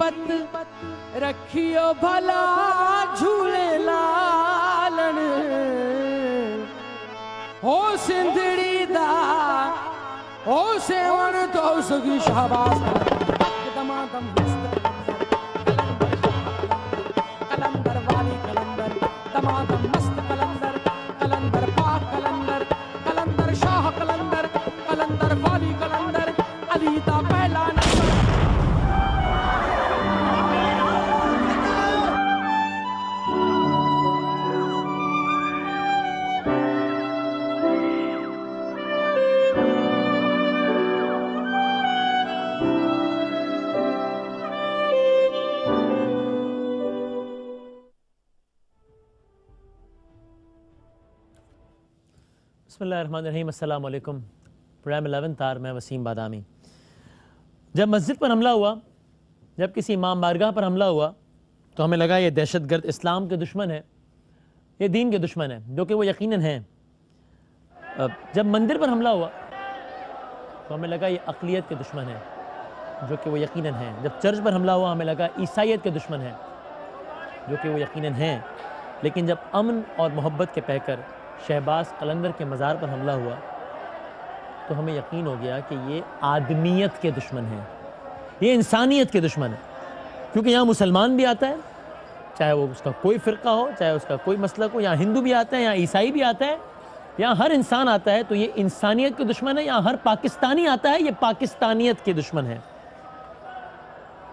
मुसीबत रखियो भला झूले लालन हो सिंधड़ी दा हो सेवन तो सगी शाबाश दमादम कलंदर वाली कलंदर दमादम मस्त कलंदर कलंदर पाक कलंदर कलंदर शाह कलंदर कलंदर वाली कलंदर अली दा पहला नंबर। बिस्मिल्लाहिर्रहमानिर्रहीम, अस्सलाम वालेकुम। प्रोग्राम 11 तार में वसीम बादामी। जब मस्जिद पर हमला हुआ, जब किसी इमाम बारगाह पर हमला हुआ, तो हमें लगा ये दहशतगर्द इस्लाम के दुश्मन है, ये दीन के दुश्मन है, जो कि वो यकीनन हैं। जब मंदिर पर हमला हुआ तो हमें लगा ये अक़लियत के दुश्मन है, जो कि वो यकीनन हैं। जब चर्च पर हमला हुआ हमें लगा ईसाइयत के दुश्मन है, जो कि वो यकीनन हैं। लेकिन जब अमन और मोहब्बत के पैकर शहबाज कलंदर के मज़ार पर हमला हुआ तो हमें यकीन हो गया कि ये आदमियत के दुश्मन हैं, ये इंसानियत के दुश्मन है। क्योंकि यहाँ मुसलमान भी आता है, चाहे वो उसका कोई फ़िरका हो, चाहे उसका कोई मसलक हो, यहाँ हिंदू भी आता है, यहाँ ईसाई भी आता है, यहाँ हर इंसान आता है। तो ये इंसानियत के दुश्मन है। यहाँ हर पाकिस्तानी आता है, ये पाकिस्तानियत के दुश्मन है।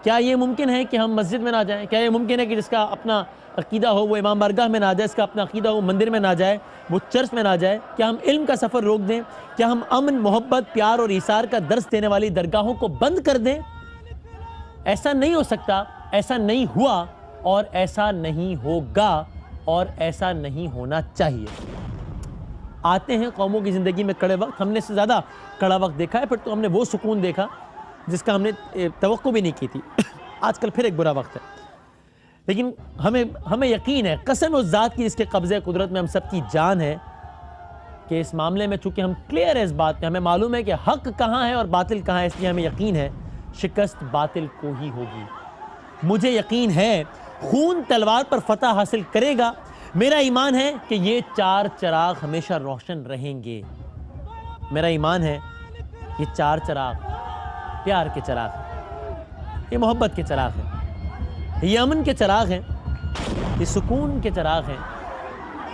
क्या ये मुमकिन है कि हम मस्जिद में ना जाएं? क्या ये मुमकिन है कि जिसका अपना अकीदा हो वो इमाम बारगाह में ना जाए, इसका अपना अकीदा हो मंदिर में ना जाए, वो चर्च में ना जाए? क्या हम इल्म का सफ़र रोक दें? क्या हम अमन, मोहब्बत, प्यार और ईसार का दर्स देने वाली दरगाहों को बंद कर दें? ऐसा नहीं हो सकता, ऐसा नहीं हुआ और ऐसा नहीं होगा और ऐसा नहीं होना चाहिए। आते हैं कौमों की ज़िंदगी में कड़े वक्त, हमने से ज़्यादा कड़ा वक्त देखा है, फिर तो हमने वो सुकून देखा जिसका हमने तवक्को भी नहीं की थी। आजकल फिर एक बुरा वक्त है, लेकिन हमें यकीन है, कसम उस ज़ात की जिसके कब्ज़े कुदरत में हम सब की जान है, कि इस मामले में चूँकि हम क्लियर है इस बात में, हमें मालूम है कि हक़ कहाँ है और बातिल कहाँ है, इसलिए हमें यकीन है शिकस्त बातिल को ही होगी। मुझे यकीन है खून तलवार पर फतह हासिल करेगा। मेरा ईमान है कि ये चार चिराग हमेशा रोशन रहेंगे। मेरा ईमान है ये चार चिराग प्यार के चिराग हैं, ये मोहब्बत के चिराग हैं, ये अमन के चिराग हैं, ये सुकून के चिराग हैं।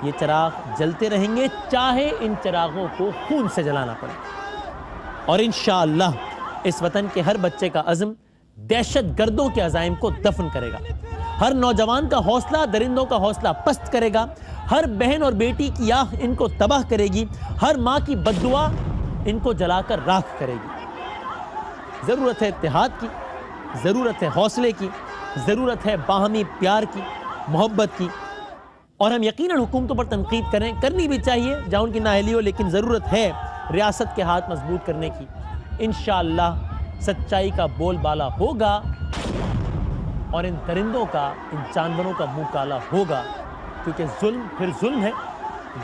ये चिराग जलते रहेंगे चाहे इन चिरागों को खून से जलाना पड़े। और इंशाअल्लाह इस वतन के हर बच्चे का अज़्म दहशत गर्दों के अज़ाइम को दफन करेगा। हर नौजवान का हौसला दरिंदों का हौसला पस्त करेगा। हर बहन और बेटी की आह इनको तबाह करेगी। हर माँ की बद्दुआ इनको जलाकर राख करेगी। ज़रूरत है इत्तेहाद की, ज़रूरत है हौसले की, ज़रूरत है बाहमी प्यार की, मोहब्बत की। और हम यकीनन हुकूमतों पर तनकीद करें, करनी भी चाहिए जहाँ उनकी नाअहली हो, लेकिन ज़रूरत है रियासत के हाथ मजबूत करने की। इंशाअल्लाह सच्चाई का बोलबाला होगा और इन दरिंदों का, इन जानवरों का मुँह काला होगा। क्योंकि जुल्म फिर जुल्म है,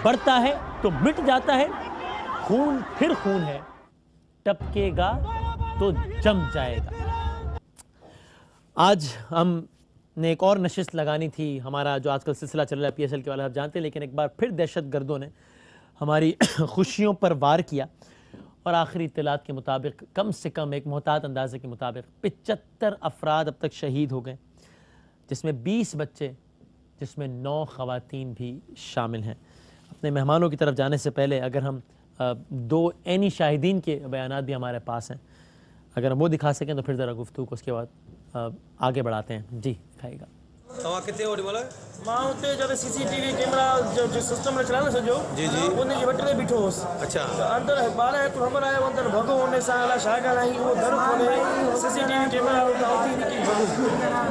बढ़ता है तो मिट जाता है, खून फिर खून है, टपकेगा तो जम जाएगा। आज हमने एक और नशिस्त लगानी थी, हमारा जो आजकल सिलसिला चल रहा है PSL के वाले आप जानते हैं, लेकिन एक बार फिर दहशत गर्दों ने हमारी खुशियों पर वार किया और आखिरी इत्तलात के मुताबिक कम से कम एक मोहतात अंदाजे के मुताबिक 75 अफराद अब तक शहीद हो गए, जिसमें 20 बच्चे, जिसमें 9 ख़वातीन भी शामिल हैं। अपने मेहमानों की तरफ जाने से पहले अगर हम 2 ऐनी शाहिदीन के बयानात भी हमारे पास हैं, अगर हम वो दिखा सकें तो फिर ज़रा गुफ्तगू को उसके बाद आगे बढ़ाते हैं। जी दिखाइएगा। तव्हां किथे हो बोला? मां उते जब CCTV कैमरा जो सिस्टम रखला न सजो जी जी उन जे वटरे बीठो होस। अच्छा अंदर बारे हिकु नंबर आयो, अंदर भगो होने सां अला छा ॻाल्हाई उहो दर खोले CCTV कैमरा उठी निकी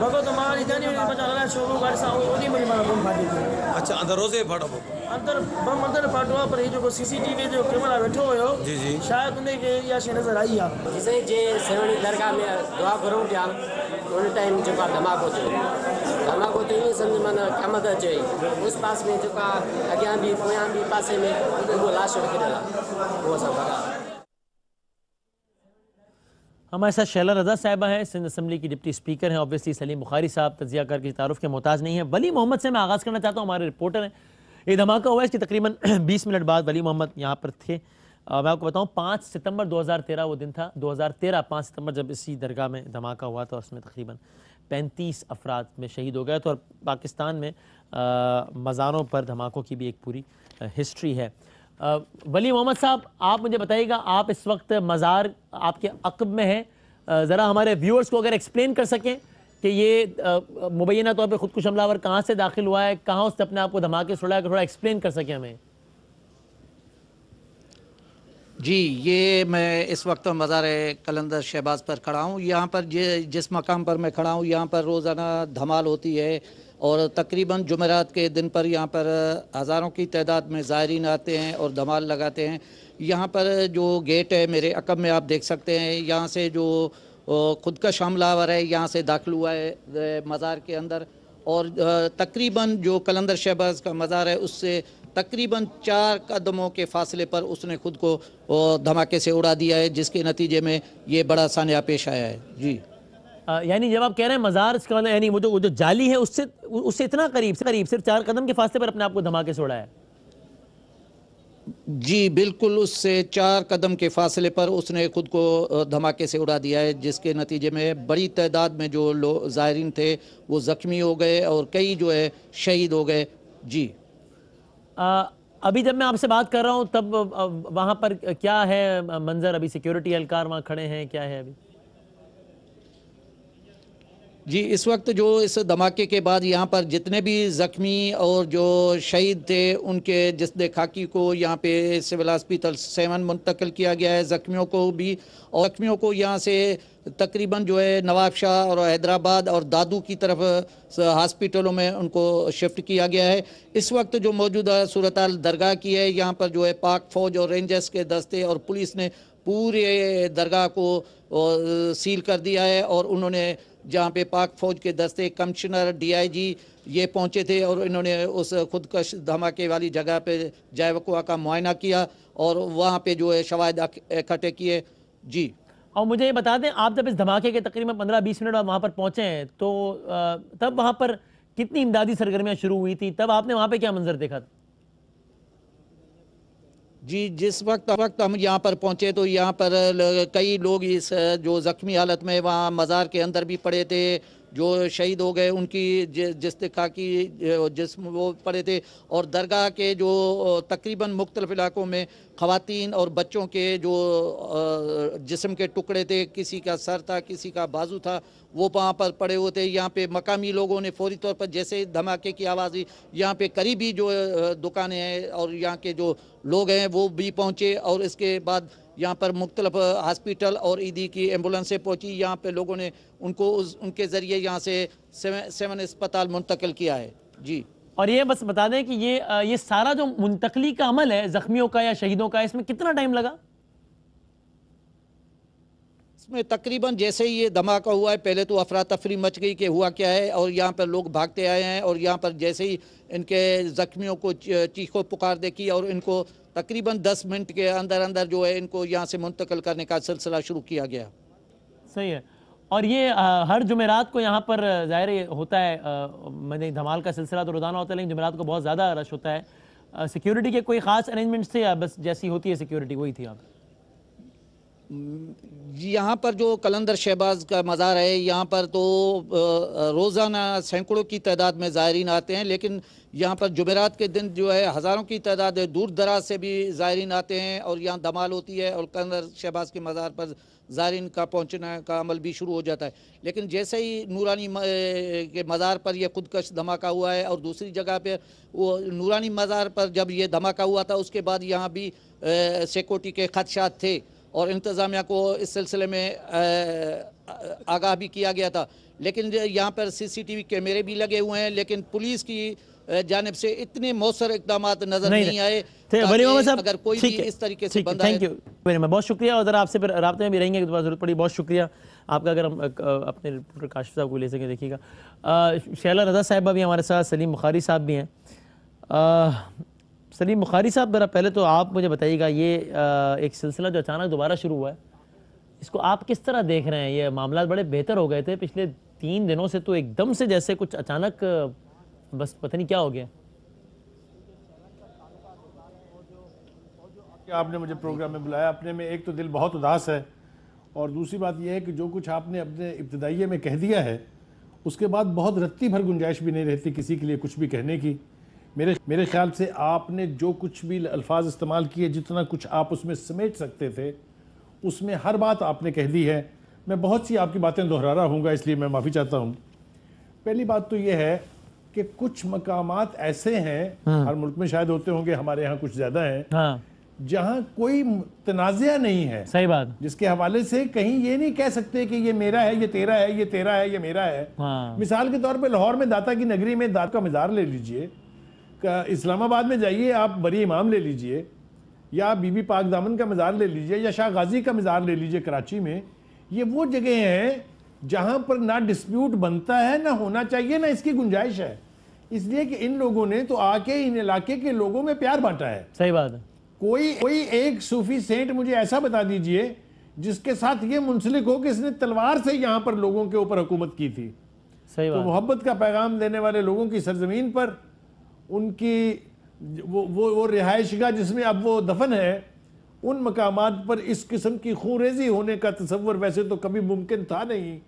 भगो तो मां जी जानी बचा अला छो गाड़ी सां ओडी मरी मां बम फाटी थी। अच्छा अंदर रोज़े फाटो पो अंदर बम अंदर फाटो आहे, पर हे जेको CCTV जो कैमरा वेठो हुयो जी जी शायद उन खे इहा शइ नज़र आई आहे। जिसे जे सेवणी दरगाह में दुआ करूं पिया उन टाइम जेका धमाको थियो, धमाको थियो ईअं सम्झ माना क़यामत अचे उस पास में जेका अॻियां बि पोयां बि पासे में उहो लाश रखियल आहे, उहो असां भॻा। हमारे साथ शैला रज़ा साहिबा हैं, सिंध असम्बली की डिप्टी स्पीकर हैं। ऑब्वियसली सलीम बुखारी साहब तजिया कर के तारुफ के मोहताज नहीं है। वली मोहम्मद से मैं आगाज़ करना चाहता हूँ, हमारे रिपोर्टर हैं। ये धमाका हुआ है, इसके तकरीबन 20 मिनट बाद वली मोहम्मद यहाँ पर थे। मैं आपको बताऊँ 5 सितंबर 2013 वो दिन था, 2013 5 सितंबर जब इसी दरगाह में धमाका हुआ था। उसमें तकरीबन 35 अफराद में शहीद हो गए थे। और पाकिस्तान में मज़ारों पर धमाकों की भी एक पूरी हिस्ट्री है। वली मोहम्मद साहब, आप मुझे बताइएगा, आप इस वक्त मज़ार आपके अक़ब में है, ज़रा हमारे व्यूअर्स को अगर एक्सप्लेन कर सकें कि ये मुबैना तौर पर खुदकुश हमलावर कहाँ से दाखिल हुआ है, कहाँ उसने अपने आप को धमाके से उड़ाया, थोड़ा एक्सप्लेन कर सकें हमें। जी, ये मैं इस वक्त मज़ार कलंदर शहबाज पर खड़ा हूँ। यहाँ पर जिस मकाम पर मैं खड़ा हूँ, यहाँ पर रोज़ाना धमाल होती है और तकरीबन जुमेरात के दिन पर यहाँ पर हज़ारों की तादाद में ज़ायरीन आते हैं और धमाल लगाते हैं। यहाँ पर जो गेट है मेरे अक़ब में आप देख सकते हैं, यहाँ से जो खुदकश हमलावर है यहाँ से दाखिल हुआ है मज़ार के अंदर। और तकरीबन जो कलंदर शहबाज का मज़ार है उससे तकरीबन 4 कदमों के फासले पर उसने खुद को धमाके से उड़ा दिया है, जिसके नतीजे में ये बड़ा सानिया पेश आया है। जी, यानी जब आप कह रहे हैं मज़ार, इसका मतलब यानी वो जो जाली है उससे इतना करीब सिर्फ 4 कदम के फासले पर अपने आप को धमाके से उड़ाया है। जी बिल्कुल, उससे 4 कदम के फासले पर उसने खुद को धमाके से उड़ा दिया है, जिसके नतीजे में बड़ी तादाद में जो लोग ज़ायरीन थे वो ज़ख्मी हो गए और कई जो है शहीद हो गए। जी, अभी जब मैं आपसे बात कर रहा हूँ तब वहाँ पर क्या है मंजर? अभी सिक्योरिटी एहलकार वहाँ खड़े हैं, क्या है अभी? जी, इस वक्त जो इस धमाके के बाद यहाँ पर जितने भी ज़ख्मी और जो शहीद थे उनके जिस्म खाकी को यहाँ पे सिविल हॉस्पिटल 7 मुंतकिल किया गया है। ज़ख्मियों को भी, और ज़ख्मियों को यहाँ से तकरीबन जो है नवाब शाह और हैदराबाद और दादू की तरफ हॉस्पिटलों में उनको शिफ्ट किया गया है। इस वक्त जो मौजूदा सूरत हाल दरगाह की है, यहाँ पर जो है पाक फ़ौज और रेंजर्स के दस्ते और पुलिस ने पूरे दरगाह को सील कर दिया है। और उन्होंने जहाँ पे पाक फ़ौज के दस्ते, कमिश्नर, DIG ये पहुँचे थे और इन्होंने उस खुदकश धमाके वाली जगह पे जाए वक़्वा का मुआयना किया और वहाँ पे जो है शवाहिद इकट्ठे किए। जी, और मुझे ये बता दें, आप जब इस धमाके के तकरीबन 15-20 मिनट बाद वहाँ पर पहुँचे हैं तो तब वहाँ पर कितनी इमदादी सरगर्मियाँ शुरू हुई थी? तब आपने वहाँ पर क्या मंजर देखा था? जी, जिस वक्त हम यहाँ पर पहुँचे तो यहाँ पर कई लोग इस जो ज़ख्मी हालत में वहाँ मज़ार के अंदर भी पड़े थे, जो शहीद हो गए उनकी जिस्म खाकी जिस्म वो पड़े थे। और दरगाह के जो तकरीबन मुख्तलिफ इलाकों में ख़वातीन और बच्चों के जो जिस्म के टुकड़े थे, किसी का सर था, किसी का बाजू था, वो वहाँ पर पड़े हुए थे। यहाँ पे मकामी लोगों ने फौरी तौर पर जैसे धमाके की आवाज़ हुई, यहाँ पे करीबी जो दुकानें हैं और यहाँ के जो लोग हैं वो भी पहुँचे और इसके बाद यहाँ पर मुख्तलिफ हॉस्पिटल और ईदी की एम्बुलेंसें पहुँची। यहाँ पे लोगों ने उनको उनके ज़रिए यहाँ से 7 अस्पताल मुंतकिल किया है। जी, और ये बस बता दें कि ये सारा जो मुंतकली का अमल है ज़ख्मियों का या शहीदों का, इसमें कितना टाइम लगा? इसमें तकरीबन जैसे ही ये धमाका हुआ है, पहले तो अफरा तफरी मच गई कि हुआ क्या है, और यहाँ पर लोग भागते आए हैं और यहाँ पर जैसे ही इनके ज़ख्मियों को चीखो पुकार देखी और इनको तकरीबन 10 मिनट के अंदर अंदर जो है इनको यहाँ से मुंतकिल करने का सिलसिला शुरू किया गया। सही है। और ये हर जुमेरात को यहाँ पर ज़ाहिर होता है, मैंने धमाल का सिलसिला तो रोज़ाना होता है लेकिन जुमेरात को बहुत ज़्यादा रश होता है। सिक्योरिटी के कोई ख़ास अरेंजमेंट्स थे या बस जैसी होती है सिक्योरिटी वही थी यहाँ पर? यहाँ पर जो कलंदर शहबाज का मज़ार है, यहाँ पर तो रोज़ाना सैकड़ों की तादाद में ज़ायरीन आते हैं, लेकिन यहाँ पर जुमेरात के दिन जो है हज़ारों की तादाद है, दूर दराज से भी ज़ायरीन आते हैं और यहाँ धमाल होती है और कलंदर शहबाज के मज़ार पर ज़ायरीन का पहुँचने का अमल भी शुरू हो जाता है। लेकिन जैसे ही नूरानी के मज़ार पर यह खुदकश धमाका हुआ है और दूसरी जगह पर वो नूरानी मज़ार पर जब ये धमाका हुआ था उसके बाद यहाँ भी सिक्योरिटी के खदशात थे और इंतज़ामिया को इस सिलसिले में आगाह भी किया गया था। लेकिन यहाँ पर CCTV कैमरे भी लगे हुए हैं, लेकिन पुलिस की जानिब से इतने मौसर इकदाम नज़र नहीं आए। अगर कोई भी इस तरीके से बंदा है। थैंक यू वेरी मच, बहुत शुक्रिया। और आपसे फिर राब्ते में भी रहेंगे, ज़रूरत पड़ी। बहुत शुक्रिया आपका। अगर हम अपने रिपोर्टर काशिफ साहब को ले सकें, देखिएगा शैला रज़ा साहिबा भी हमारे साथ, सलीम बुखारी साहब भी हैं। सलीम बुखारी साहब, ज़रा पहले तो आप मुझे बताइएगा, ये एक सिलसिला जो अचानक दोबारा शुरू हुआ है, इसको आप किस तरह देख रहे हैं? ये मामला बड़े बेहतर हो गए थे पिछले 3 दिनों से, तो एकदम से जैसे कुछ अचानक बस पता नहीं क्या हो गया। आपने मुझे प्रोग्राम में बुलाया, अपने में एक तो दिल बहुत उदास है, और दूसरी बात यह है कि जो कुछ आपने अपने इब्तिदाइये में कह दिया है उसके बाद बहुत रत्ती भर गुंजाइश भी नहीं रहती किसी के लिए कुछ भी कहने की। मेरे ख्याल से आपने जो कुछ भी अल्फाज इस्तेमाल किए, जितना कुछ आप उसमें समेट सकते थे, उसमें हर बात आपने कह दी है। मैं बहुत सी आपकी बातें दोहरा रहा हूँगा, इसलिए मैं माफ़ी चाहता हूँ। पहली बात तो ये है कि कुछ मकामात ऐसे हैं, हर मुल्क में शायद होते होंगे, हमारे यहाँ कुछ ज़्यादा हैं, हाँ, जहाँ कोई तनाज़ा नहीं है, सही बात, जिसके हवाले से कहीं ये नहीं कह सकते कि ये मेरा है, ये तेरा है, ये तेरा है, ये मेरा है। हाँ। मिसाल के तौर पे लाहौर में दाता की नगरी में दाता का मज़ार ले लीजिए, इस्लामाबाद में जाइए आप बरी इमाम ले लीजिए, या बीबी पाक दामन का मज़ार ले लीजिए, या शाह गाजी का मज़ार ले लीजिए कराची में। ये वो जगह हैं जहाँ पर ना डिस्प्यूट बनता है, ना होना चाहिए, ना इसकी गुंजाइश है, इसलिए कि इन लोगों ने तो आके इन इलाके के लोगों में प्यार बांटा है। सही बात है। कोई एक सूफी सेंट मुझे ऐसा बता दीजिए जिसके साथ ये मुंसलिक हो कि इसने तलवार से यहाँ पर लोगों के ऊपर हुकूमत की थी। सही बात। तो मोहब्बत का पैगाम देने वाले लोगों की सरजमीन पर उनकी वो रिहाइशगाह जिसमें अब वो दफन है, उन मकामात पर इस किस्म की खूनरेजी होने का तसव्वुर वैसे तो कभी मुमकिन था नहीं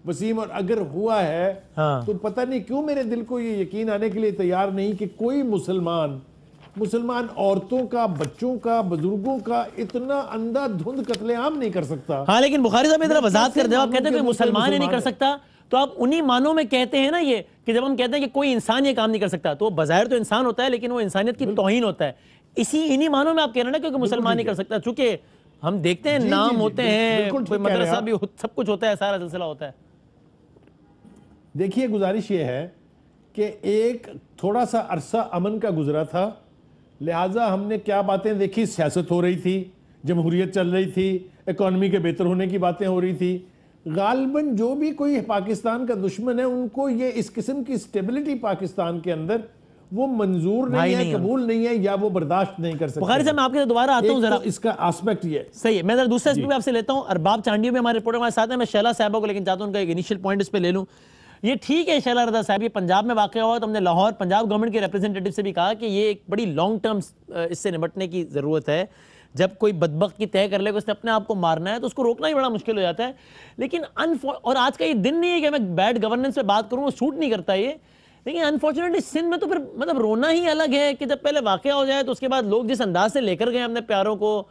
वसीम, और अगर हुआ है हाँ। तो पता नहीं क्यों मेरे दिल को ये यकीन आने के लिए तैयार नहीं कि कोई मुसलमान औरतों का, बच्चों का, बुजुर्गों का इतना अंधाधुंध कत्लेआम नहीं कर सकता। हाँ, लेकिन बुखारी साहब इधर वजाहत कर दे, आप कहते हैं कि मुसलमान ही नहीं कर सकता, तो आप उन्हीं मानों में कहते हैं ना ये कि जब हम कहते हैं कि कोई इंसान ये काम नहीं कर सकता, तो बज़ाहिर तो इंसान होता है लेकिन वो इंसानियत की तौहीन होता है। इन्हीं मानों में आप कह रहे हैं ना, क्योंकि मुसलमान नहीं कर सकता, चूंकि हम देखते हैं नाम होते हैं, कोई मदरसा भी सब कुछ होता है, सारा सिलसिला होता है। देखिए, गुजारिश ये है कि एक थोड़ा सा अरसा अमन का गुजरा था, लिहाजा हमने क्या बातें देखी, सियासत हो रही थी, जमहूरियत चल रही थी, इकॉनमी के बेहतर होने की बातें हो रही थी। गालिबन जो भी कोई पाकिस्तान का दुश्मन है, उनको ये इस किस्म की स्टेबिलिटी पाकिस्तान के अंदर वो मंजूर नहीं है, कबूल नहीं है, या वो बर्दाश्त नहीं कर सकते। बुखारी साहब, मैं आपके दोबारा आता हूँ जरा, तो इसका एस्पेक्ट ये सही है। मैं जरा दूसरे एस्पेक्ट आपसे लेता हूँ। अरबाब चांडियो में हमारे रिपोर्टर हमारे साथ है, मैं शैला साहबा को लेकिन चाहता हूँ उनका एक इनिशियल पॉइंट इस पे ले लूँ। ये ठीक है शैला रज़ा साहब, ये पंजाब में वाक़या हुआ, तो हमने लाहौर पंजाब गवर्नमेंट के रिप्रेजेंटेटिव से भी कहा कि ये एक बड़ी लॉन्ग टर्म इससे निपटने की ज़रूरत है। जब कोई बदबख्त की तय कर ले, उसने अपने आप को मारना है, तो उसको रोकना ही बड़ा मुश्किल हो जाता है। लेकिन और आज का ये दिन नहीं है कि मैं बैड गवर्नेंस पे बात करूँ, वो सूट नहीं करता ये, लेकिन अनफॉर्चुनेटली सिंध में तो फिर मतलब रोना ही अलग है कि जब पहले वाक़या हो जाए तो उसके बाद लोग जिस अंदाज से लेकर गए अपने प्यारों को,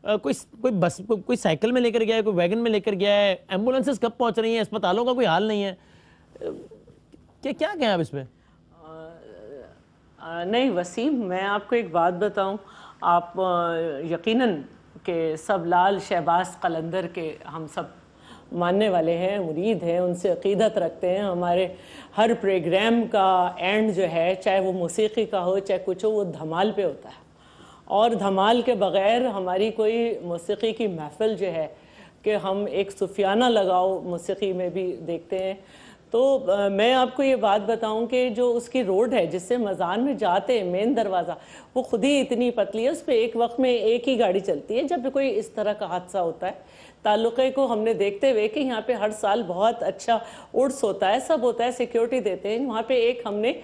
कोई बस कोई साइकिल में लेकर गया है, कोई वैगन में लेकर गया है, एम्बुलेंसेस कब पहुंच रही हैं, अस्पतालों का कोई हाल नहीं है, क्या कहें आप इस पर? नहीं वसीम, मैं आपको एक बात बताऊं, आप यकीनन कि सब लाल शहबाज कलंदर के हम सब मानने वाले हैं, मुरीद हैं, उनसे अकीदत रखते हैं। हमारे हर प्रोग्राम का एंड जो है, चाहे वो मौसीकी का हो चाहे कुछ हो, वो धमाल पे होता है, और धमाल के बग़ैर हमारी कोई मौसीकी की महफिल जो है कि हम एक सूफियाना लगाओ मौसीकी में भी देखते हैं। तो मैं आपको ये बात बताऊं कि जो उसकी रोड है जिससे मज़ान में जाते हैं, मेन दरवाज़ा, वो खुद ही इतनी पतली है, उस पर एक वक्त में एक ही गाड़ी चलती है। जब भी कोई इस तरह का हादसा होता है, ताल्लुक़े को हमने देखते हुए कि यहाँ पे हर साल बहुत अच्छा उर्स होता है, सब होता है, सिक्योरिटी देते हैं, वहाँ पे एक हमने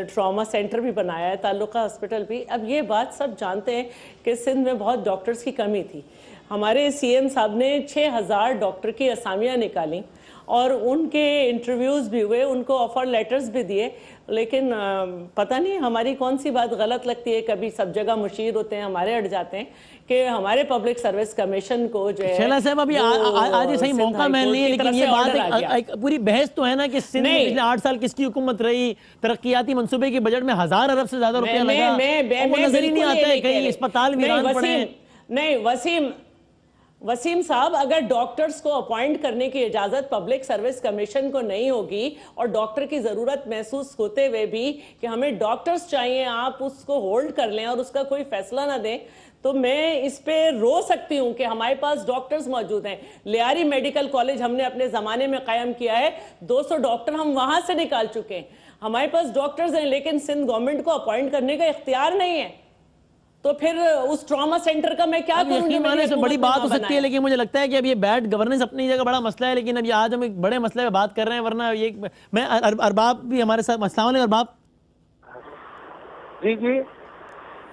ट्रॉमा सेंटर भी बनाया है, ताल्लुक़ा हॉस्पिटल भी। अब ये बात सब जानते हैं कि सिंध में बहुत डॉक्टर्स की कमी थी। हमारे CM साहब ने 6000 डॉक्टर की असामियाँ निकाली और उनके इंटरव्यूज़ भी हुए, उनको ऑफर लेटर्स भी दिए, लेकिन पता नहीं हमारी कौन सी बात गलत लगती है। कभी सब जगह मुशीर होते हैं, हमारे अड़ जाते हैं कि हमारे पब्लिक सर्विस कमीशन को जो है, शैला साहब अभी आज ये सही मौका मिल नहीं है, लेकिन ये बात एक पूरी बहस तो है ना कि सिंध में पिछले 8 साल किसकी हुकूमत रही, तरक्याती मंसूबे के बजट में 1000 अरब से ज्यादा रुपया लगा, वो नजर ही नहीं आता है, कहीं अस्पताल वीरान पड़े। नहीं वसीम साहब, अगर डॉक्टर्स को अपॉइंट करने की इजाज़त पब्लिक सर्विस कमीशन को नहीं होगी और डॉक्टर की ज़रूरत महसूस होते हुए भी कि हमें डॉक्टर्स चाहिए, आप उसको होल्ड कर लें और उसका कोई फैसला ना दें, तो मैं इस पे रो सकती हूँ कि हमारे पास डॉक्टर्स मौजूद हैं। लियारी मेडिकल कॉलेज हमने अपने ज़माने में कायम किया है, 200 डॉक्टर हम वहाँ से निकाल चुके हैं, हमारे पास डॉक्टर्स हैं, लेकिन सिंध गवर्नमेंट को अपॉइंट करने का इख्तियार नहीं है। तो फिर उस ट्रॉमा सेंटर का मैं क्या करूं? यकीन मानने से बड़ी बात हो सकती है, लेकिन मुझे लगता है कि अब ये बैड गवर्नेंस अपनी जगह बड़ा मसला है, लेकिन अब आज हम एक बड़े मसले पे बात कर रहे हैं, वरना ये मैं अरबाब भी हमारे साथ। अस्सलाम वालेकुम अरबाब। जी जी।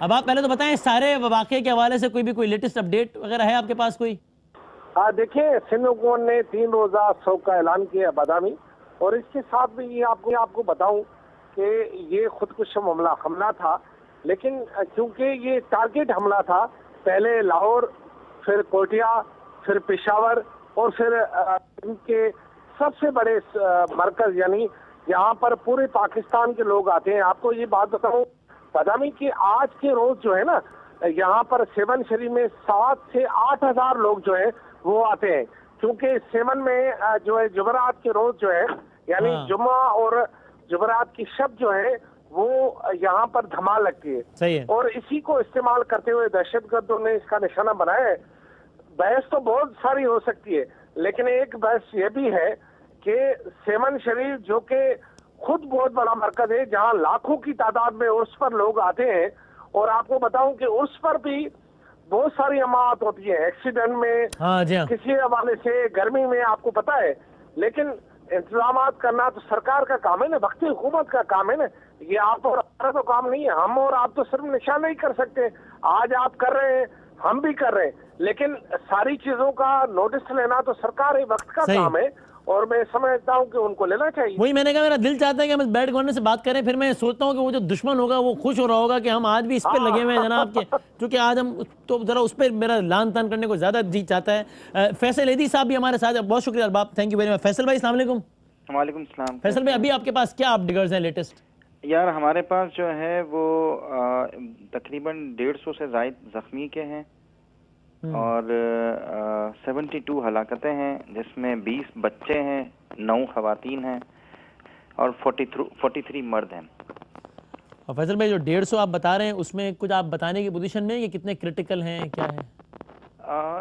अब आप पहले तो बताएं सारे वाक़े के हवाले से कोई लेटेस्ट अपडेट वगैरह है आपके पास कोई? देखिए, सिंध हुकूमत ने 3 रोज़ा शोक का ऐलान किया बादामी, और इसके साथ भी ये आपको बताऊं कि ये खुदकुश हमला था, लेकिन क्योंकि ये टारगेट हमला था, पहले लाहौर, फिर कोटिया, फिर पेशावर, और फिर इनके सबसे बड़े मरकज यानी यहाँ पर पूरे पाकिस्तान के लोग आते हैं। आपको ये बात बताऊं बादामी कि आज के रोज जो है ना, यहाँ पर सेवन शरीफ में 7 से 8 हजार लोग जो है वो आते हैं, क्योंकि सेवन में जो है जुमेरात के रोज जो है यानी जुम्मा और जुमेरात की शब जो है वो यहाँ पर धमाल लगती है। सही है। और इसी को इस्तेमाल करते हुए दहशतगर्दों ने इसका निशाना बनाया है। बहस तो बहुत सारी हो सकती है, लेकिन एक बहस ये भी है कि सेवन शरीफ जो कि खुद बहुत बड़ा मरकज है, जहाँ लाखों की तादाद में उर्स पर लोग आते हैं, और आपको बताऊं कि उर्स पर भी बहुत सारी अमात होती है, एक्सीडेंट में, किसी हवाले से, गर्मी में, आपको पता है। लेकिन इंतजाम करना तो सरकार का काम है ना, वक्ती हुकूमत का काम है ना, ये आप और हमारा तो काम नहीं है। हम और आप तो सिर्फ निशान नहीं कर सकते, आज आप कर रहे हैं, हम भी कर रहे हैं, लेकिन सारी चीजों का नोटिस लेना तो सरकार ही वक्त का काम है, और मैं समझता हूँ कि उनको लेना चाहिए। वही मैंने कहा, मेरा दिल चाहता है कि हम इस बैड गवर्नेंस से बात करें, फिर मैं सोचता हूँ कि वो जो दुश्मन होगा वो खुश हो रहा होगा कि हम आज भी इस पे लगे हुए हैं जनाब के, क्योंकि आज हम तो जरा उस पर मेरा लान तान करने को ज्यादा जी चाहता है। फैसल एदी साहब भी हमारे साथ, बहुत शुक्रिया Arbab, thank you very much. Faisal भाई अस्सलाम वालेकुम। वालेकुम सलाम। फैसल भाई, अभी आपके पास क्या अपडेट्स हैं लेटेस्ट? यार हमारे पास जो है वो तकरीबन 150 से ज़ायद जख्मी के हैं, और 72 हलाकतें हैं, जिसमें 20 बच्चे हैं, 9 खवातीन हैं, और 43 मर्द हैं। और फैसल भाई, जो 150 आप बता रहे हैं उसमें कुछ आप बताने की पोजीशन में, ये कितने क्रिटिकल हैं, क्या है?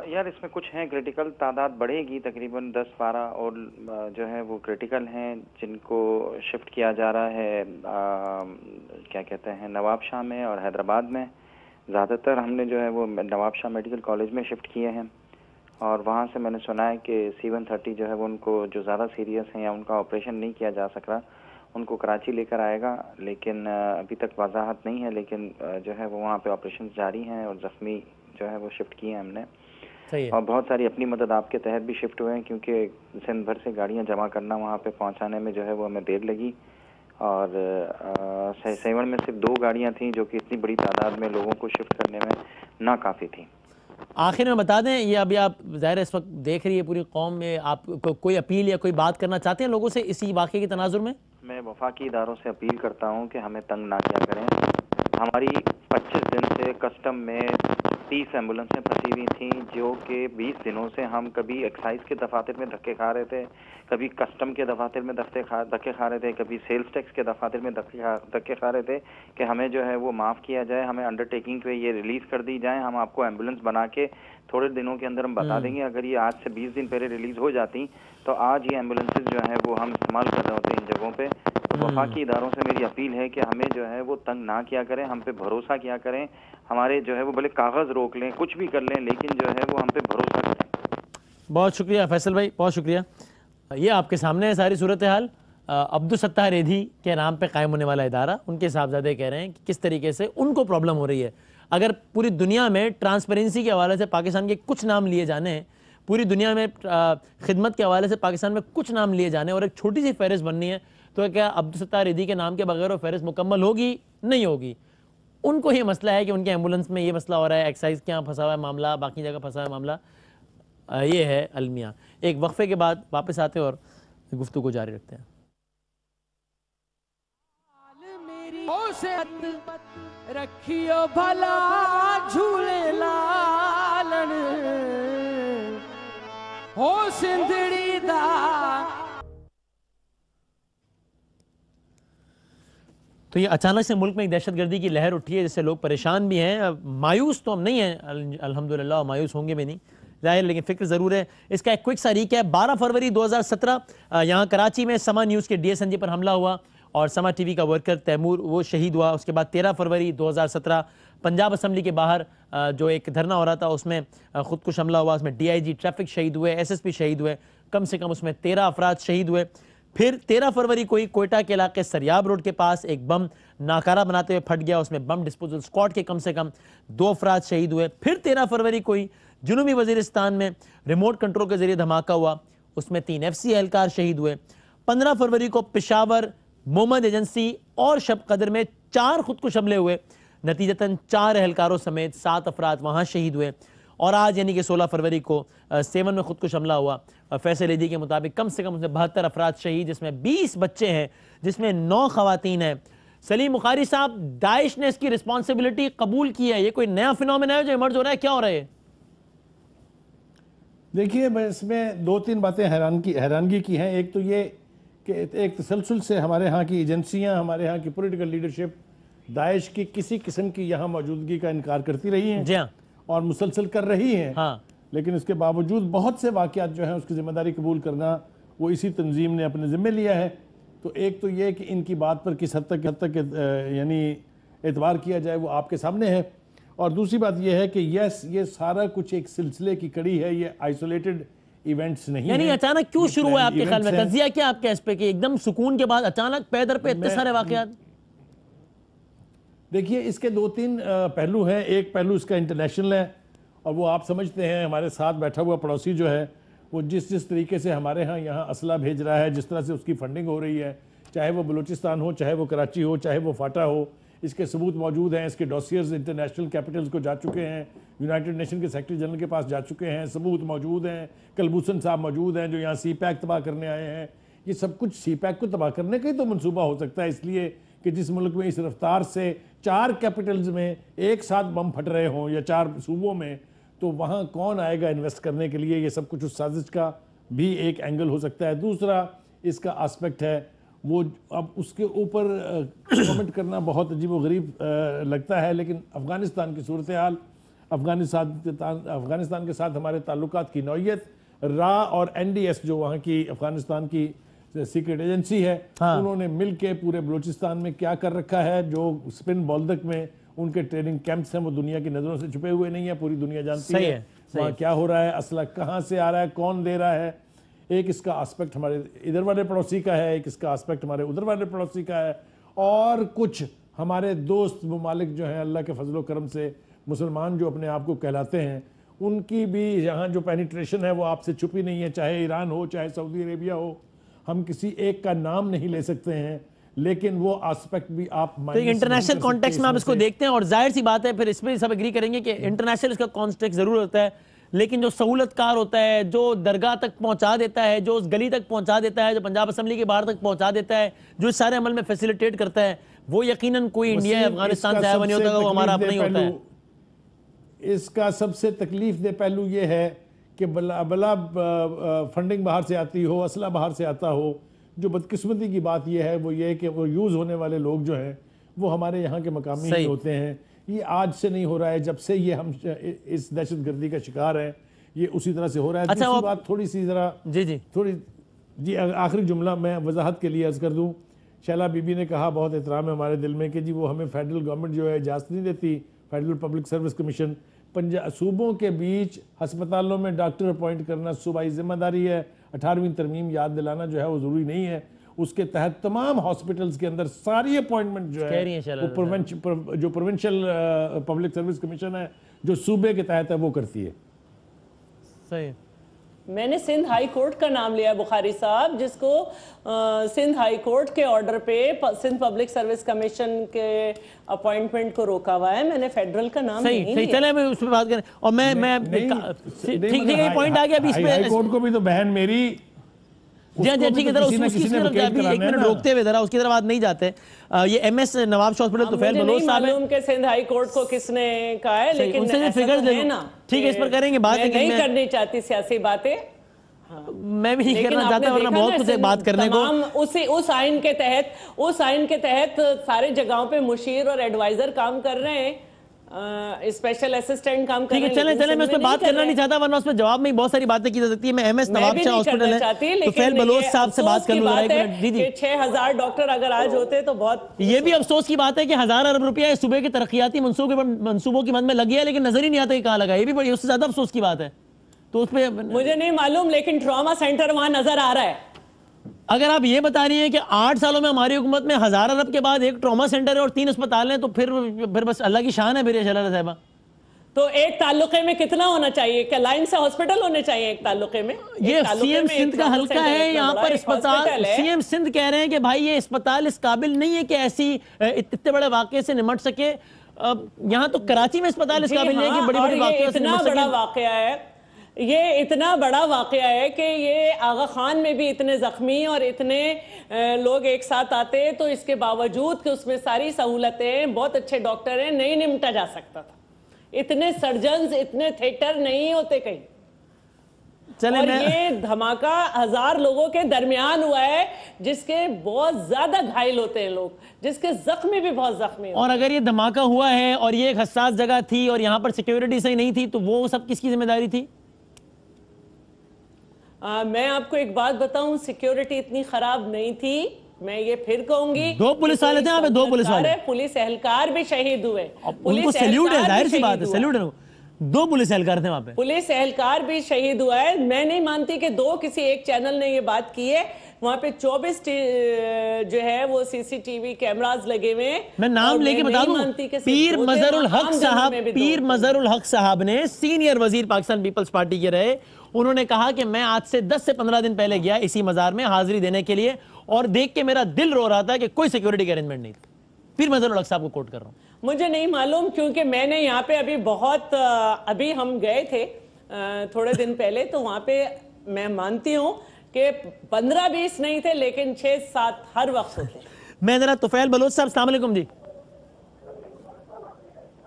यार इसमें कुछ हैं क्रिटिकल, तादाद बढ़ेगी तकरीबन 10-12, और जो है वो क्रिटिकल हैं जिनको शिफ्ट किया जा रहा है क्या कहते हैं नवाब शाह में और हैदराबाद में। ज़्यादातर हमने जो है वो नवाब शाह मेडिकल कॉलेज में शिफ्ट किए हैं, और वहाँ से मैंने सुना है कि C-130 जो है वो उनको जो ज़्यादा सीरियस हैं या उनका ऑपरेशन नहीं किया जा सक रहा, उनको कराची लेकर आएगा, लेकिन अभी तक वजाहत नहीं है, लेकिन जो है वो वहाँ पे ऑपरेशन जारी हैं, और ज़ख्मी जो है वो शिफ्ट किए हैं हमने। और बहुत सारी अपनी मदद आपके तहत भी शिफ्ट हुए हैं, क्योंकि सिंध भर से गाड़ियाँ जमा करना वहाँ पे पहुँचाने में जो है वो हमें देर लगी, और सेवन में सिर्फ 2 गाड़ियाँ थीं जो कि इतनी बड़ी तादाद में लोगों को शिफ्ट करने में नाकाफ़ी थी। आखिर में बता दें, ये अभी आप ज़ाहिर इस वक्त देख रही है पूरी कौम में, आप कोई अपील या कोई बात करना चाहते हैं लोगों से इसी वाक़े के तनाजुर में? मैं वफाकी इदारों से अपील करता हूँ कि हमें तंग ना किया करें। हमारी 25 दिन से कस्टम में 30 एम्बुलेंसें फंसी हुई थीं, जो कि 20 दिनों से हम कभी एक्साइज के दफातर में धक्के खा रहे थे, कभी कस्टम के दफातर में धक्के खा रहे थे, कभी सेल्स टैक्स के दफातर में धक्के खा रहे थे कि हमें जो है वो माफ़ किया जाए, हमें अंडरटेकिंग पे ये रिलीज़ कर दी जाए, हम आपको एम्बुलेंस बना के थोड़े दिनों के अंदर हम बता देंगे। अगर ये आज से 20 दिन पहले रिलीज़ हो जाती तो आज ये एम्बुलेंसेज जो है वो हम इस्तेमाल कर रहे होते इन जगहों पे। तो वफाकी इदारों से मेरी अपील है कि हमें जो है वो तंग ना किया करें, हम पे भरोसा किया करें, हमारे जो है वो भले कागज़ रोक लें, कुछ भी कर लें, लेकिन जो है वो हम पे भरोसा करें। बहुत शुक्रिया फैसल भाई, बहुत शुक्रिया। ये आपके सामने है सारी सूरत हाल। अब्दुल सत्तार एधी के नाम पे कायम होने वाला इदारा, उनके साहबजादे कह रहे हैं कि किस तरीके से उनको प्रॉब्लम हो रही है। अगर पूरी दुनिया में ट्रांसपेरेंसी के हवाले से पाकिस्तान के कुछ नाम लिए जाने हैं, पूरी दुनिया में खिदमत के हवाले से पाकिस्तान में कुछ नाम लिए जाने और एक छोटी सी फहरिस्त बननी है, तो क्या अब्दुल सत्तार एधी के नाम के बगैर वो फहरिस्त मुकम्मल होगी? नहीं होगी। उनको ये मसला है कि उनके एम्बुलेंस में ये मसला हो रहा है, एक्साइज के यहाँ फंसा हुआ है मामला, बाकी जगह फंसा हुआ है मामला। ये है अलमिया। एक वक्फे के बाद वापस आते और गुफ्तगू जारी रखते हैं। रखियो भला झूले लालन हो सिंधड़ी दा। तो ये अचानक से मुल्क में एक दहशतगर्दी की लहर उठी है, जिससे लोग परेशान भी हैं। मायूस तो हम नहीं हैं अल्हम्दुलिल्लाह, मायूस होंगे भी नहीं जाहिर, लेकिन फिक्र ज़रूर है। इसका एक क्विक सा रीकैप। 12 फरवरी 2017 यहाँ कराची में समा न्यूज़ के DSNG पर हमला हुआ और समा TV का वर्कर तैमूर वो शहीद हुआ। उसके बाद 13 फरवरी 2017 पंजाब असम्बली के बाहर जो एक धरना हो रहा था उसमें खुदकुश हमला हुआ, उसमें DIG ट्रैफिक शहीद हुए, SSP शहीद हुए, कम से कम उसमें 13 अफराद शहीद हुए। फिर 13 फरवरी को ही कोयटा के इलाके सरियाब रोड के पास एक बम नाकारा बनाते हुए फट गया, उसमें बम डिस्पोजल स्क्वाड के कम से कम 2 अफराद शहीद हुए। फिर 13 फरवरी को ही जुनूबी वजीरिस्तान में रिमोट कंट्रोल के जरिए धमाका हुआ, उसमें 3 FC एहलकार शहीद हुए। 15 फरवरी को पेशावर, मोहम्मद एजेंसी और शब कदर में 4 खुदकुश हमले हुए, नतीजतन 4 एहलकारों समेत 7 अफराद वहाँ शहीद हुए। और आज यानी कि 16 फरवरी को सेवन में खुदकुश हमला हुआ। फैसल एदी के मुताबिक कम से कम उसमें 72 अफराद शहीद, जिसमें 20 बच्चे हैं, जिसमें 9 खवातीन हैं। सलीम बुखारी साहब, दाइश ने इसकी रिस्पॉन्सिबिलिटी कबूल की है, ये कोई नया फिनोमेना है जो इमर्ज हो रहा है, क्या हो रहा है? देखिए, मैं इसमें 2-3 बातें हैरानगी की हैं। एक तो ये कि एक तसलसल से हमारे यहाँ की एजेंसियाँ, हमारे यहाँ की पॉलिटिकल लीडरशिप दाइश की किसी किस्म की यहाँ मौजूदगी का इनकार करती रही हैं। जी हाँ। और मुसलसल कर रही हैं। हाँ। लेकिन इसके बावजूद बहुत से वाक़यात जो हैं उसकी ज़िम्मेदारी कबूल करना वो इसी तंजीम ने अपने ज़िम्मे लिया है। तो एक तो ये कि इनकी बात पर किस हद तक यानी एतबार किया जाए वो आपके सामने है। और दूसरी बात यह है कि ये सारा कुछ एक सिलसिले की कड़ी है, ये आइसोलेटेड इवेंट्स नहीं यानी अचानक क्यों शुरू हुआ आपके ख्याल में? तज्जिया क्या आपके इस पे कि एकदम सुकून के बाद अचानक पे दर पे इतने सारे वाक़यात? देखिए, इसके 2-3 पहलू हैं। एक पहलू इसका इंटरनेशनल है और वो आप समझते हैं, हमारे साथ बैठा हुआ पड़ोसी जो है वो जिस तरीके से हमारे यहाँ असला भेज रहा है, जिस तरह से उसकी फंडिंग हो रही है, चाहे वो बलूचिस्तान हो, चाहे वो कराची हो, चाहे वो फाटा हो, इसके सबूत मौजूद हैं। इसके डॉसियर्स इंटरनेशनल कैपिटल्स को जा चुके हैं, यूनाइटेड नेशन के सेक्रेटरी जनरल के पास जा चुके हैं, सबूत मौजूद हैं। कलभूषण साहब मौजूद हैं जो यहाँ CPAC तबाह करने आए हैं। ये सब कुछ CPAC को तबाह करने का ही तो मनसूबा हो सकता है, इसलिए कि जिस मुल्क में इस रफ्तार से 4 कैपिटल्स में एक साथ बम फट रहे हों या 4 सूबों में, तो वहाँ कौन आएगा इन्वेस्ट करने के लिए? ये सब कुछ उस साजिश का भी एक एंगल हो सकता है। दूसरा इसका आस्पेक्ट है वो, अब उसके ऊपर कमेंट करना बहुत अजीब व गरीब लगता है, लेकिन अफ़गानिस्तान की सूरत हाल, अफ़गानिस्तान के साथ हमारे ताल्लुकात की नौइयत, रा और NDS जो वहाँ की अफ़गानिस्तान की सीक्रेट एजेंसी है, हाँ। उन्होंने मिल के पूरे बलूचिस्तान में क्या कर रखा है। जो स्पिन बोल्दक में उनके ट्रेनिंग कैंप्स हैं वो दुनिया की नज़रों से छुपे हुए नहीं है, पूरी दुनिया जानती है वहाँ क्या हो रहा है, असला कहाँ से आ रहा है, कौन दे रहा है। एक इसका आस्पेक्ट हमारे इधर वाले पड़ोसी का है, एक इसका आस्पेक्ट हमारे उधर वाले पड़ोसी का है, और कुछ हमारे दोस्त ममालिक जो हैं अल्लाह के फजलो करम से मुसलमान जो अपने आप को कहलाते हैं, उनकी भी यहाँ जो पेनिट्रेशन है वो आपसे छुपी नहीं है, चाहे ईरान हो, चाहे सऊदी अरेबिया हो। हम किसी एक का नाम नहीं ले सकते हैं, लेकिन वो एस्पेक्ट भी आप तो इंटरनेशनल कॉन्टेक्स्ट में आप इसको देखते हैं। और जाहिर सी बात है, फिर इसमें सब एग्री करेंगे कि इंटरनेशनल इसका कॉन्टेक्स्ट जरूर होता है, लेकिन जो सहूलतकार होता है, जो दरगाह तक पहुंचा देता है, जो उस गली तक पहुंचा देता है, जो पंजाब असम्बली के बाहर तक पहुंचा देता है, जो इस सारे अमल में फैसिलिटेट करता है, वो यकीनन कोई इंडिया या अफगानिस्तान से आया नहीं होता, वो हमारा अपना ही होता है। इसका सबसे तकलीफ दे पहलू ये है कि बला फंडिंग बाहर से आती हो, असला बाहर से आता हो। जो बदकिस्मती की बात यह है वो ये है कि वो यूज़ होने वाले लोग जो हैं वो हमारे यहाँ के मकामी ही होते हैं। ये आज से नहीं हो रहा है, जब से ये हम इस दहशतगर्दी का शिकार है ये उसी तरह से हो रहा है। अच्छा, दूसरी बात थोड़ी सी ज़रा जी आखिरी जुमला मैं वजाहत के लिए अर्ज़ कर दूँ। शैला बीबी ने कहा, बहुत एहतराम है हमारे दिल में, कि जी वो हमें फेडरल गवर्नमेंट जो है इजाज़त नहीं देती, फेडरल पब्लिक सर्विस कमीशन। सूबों के बीच अस्पतालों में डॉक्टर अपॉइंट करना सूबाई जिम्मेदारी है। 18वीं तरमीम याद दिलाना जो है वो ज़रूरी नहीं है। उसके तहत तमाम हॉस्पिटल्स के अंदर सारी अपॉइंटमेंट जो है वो जो प्रोविंशियल पब्लिक सर्विस कमीशन है जो सूबे के तहत है वो करती है। सही। मैंने सिंध हाई कोर्ट का नाम लिया बुखारी साहब, जिसको सिंध हाई कोर्ट के ऑर्डर पे सिंध पब्लिक सर्विस कमीशन के अपॉइंटमेंट को रोका हुआ है। मैंने फेडरल का नाम नहीं लिया। चले मैं उसमें बात करें। और मैं ठीक है, ये पॉइंट आ गया बीच में। हाई कोर्ट को भी तो बहन मेरी जी हाँ ठीक है, उसकी तरफ एक मिनट रोकते हुए जरा उसकी तरफ बात नहीं जाते। ये MS नवाब हॉस्पिटल तो फैल बलोच साहब है के सिंध हाई कोर्ट को किसने कहा है, लेकिन उनसे फिगर दे ना। ठीक है, इस पर करेंगे बात, नहीं करनी चाहती सियासी बातें। मैं भी नहीं करना चाहता, वरना बहुत कुछ बात करने को। उस आइन के तहत सारे जगहों पे मुशीर और एडवाइजर काम कर रहे हैं। स्पेशल असिस्टेंट काम कर ठीक रहे है, हैं। चले चले, मैं उसमें बात करना नहीं चाहता, वरना उसमें जवाब में बहुत सारी बातें की जा सकती है। मैं एमएस नवाब शाह हॉस्पिटल है, तो फैल बलोच साहब से बात कर लूँ। जी जी, 6000 डॉक्टर अगर आज होते तो बहुत, ये भी अफसोस की बात है कि 1000 अरब रुपया सूबे के तरक्याती मंसूबों की मद में लग गया, लेकिन नजर ही नहीं आता कि कहाँ लगा। ये भी बड़ी उससे ज्यादा अफसोस की बात है। तो उसमें मुझे नहीं मालूम, लेकिन ट्रॉमा सेंटर वहां नजर आ रहा है। अगर आप ये बता रही हैं कि 8 सालों में हमारी हुकूमत में 1000 अरब के बाद एक ट्रॉमा सेंटर है और 3 अस्पताल हैं, तो फिर बस अल्लाह की शान है मेरे शलाल साहिबा। तो एक ताल्लुके में कितना होना चाहिए? क्या लाइन से हॉस्पिटल होने चाहिए एक ताल्लुके में? ये सीएम सिंध का हल्का है, यहाँ पर अस्पताल, सीएम सिंध कह रहे हैं कि भाई ये अस्पताल इस काबिल नहीं है कि ऐसी इतने बड़े वाकये से निमट सके। यहाँ तो कराची में अस्पताल इस काबिल नहीं है कि बड़ी बड़ी वाकये से निमट सके। इतना बड़ा वाकया है, ये इतना बड़ा वाकया है कि ये आगा खान में भी इतने जख्मी और इतने लोग एक साथ आते, तो इसके बावजूद कि उसमें सारी सहूलतें, बहुत अच्छे डॉक्टर हैं, नहीं निपटा जा सकता था। इतने सर्जन्स, इतने थिएटर नहीं होते कहीं। चले और ये धमाका 1000 लोगों के दरमियान हुआ है, जिसके बहुत ज्यादा घायल होते हैं लोग, जिसके जख्मी भी बहुत जख्मी होते हैं। और अगर ये धमाका हुआ है और ये एक हसास जगह थी और यहाँ पर सिक्योरिटी सही नहीं थी, तो वो सब किसकी जिम्मेदारी थी? मैं आपको एक बात बताऊं, सिक्योरिटी इतनी खराब नहीं थी। मैं ये फिर कहूंगी, 2 पुलिस वाले थे यहाँ पे, 2 पुलिस वाले, पुलिस एहलकार भी शहीद हुए। उनको सैल्यूट है, जाहिर सी बात है, सैल्यूट है। 2 पुलिस एहलकार थे वहां पे, पुलिस एहलकार भी शहीद हुआ है। मैं नहीं मानती कि 2 किसी एक चैनल ने ये बात की है। वहां पे 24 जो है वो सीसीटीवी कैमरास लगे हुए हैं। मैं नाम लेके बता दूं, पीर मजहरुल हक साहब, पीर मजहरुल हक साहब ने, सीनियर वजीर पाकिस्तान पीपल्स पार्टी के रहे, उन्होंने कहा कि मैं आज से 10 से 15 दिन पहले गया इसी मजार में हाजिरी देने के लिए, और देख के मेरा दिल रो रहा था कि कोई सिक्योरिटी का अरेंजमेंट नहीं था। पीर मजहरुल हक साहब को कोट कर रहा हूँ। मुझे नहीं मालूम, क्योंकि मैंने यहाँ पे अभी हम गए थे थोड़े दिन पहले, तो वहां पे मैं मानती हूँ कि 15-20 नहीं थे, लेकिन 6-7 हर वक्त होते। मैं जरा तुफैल बलोच साहब, अस्सलाम वालेकुम जी।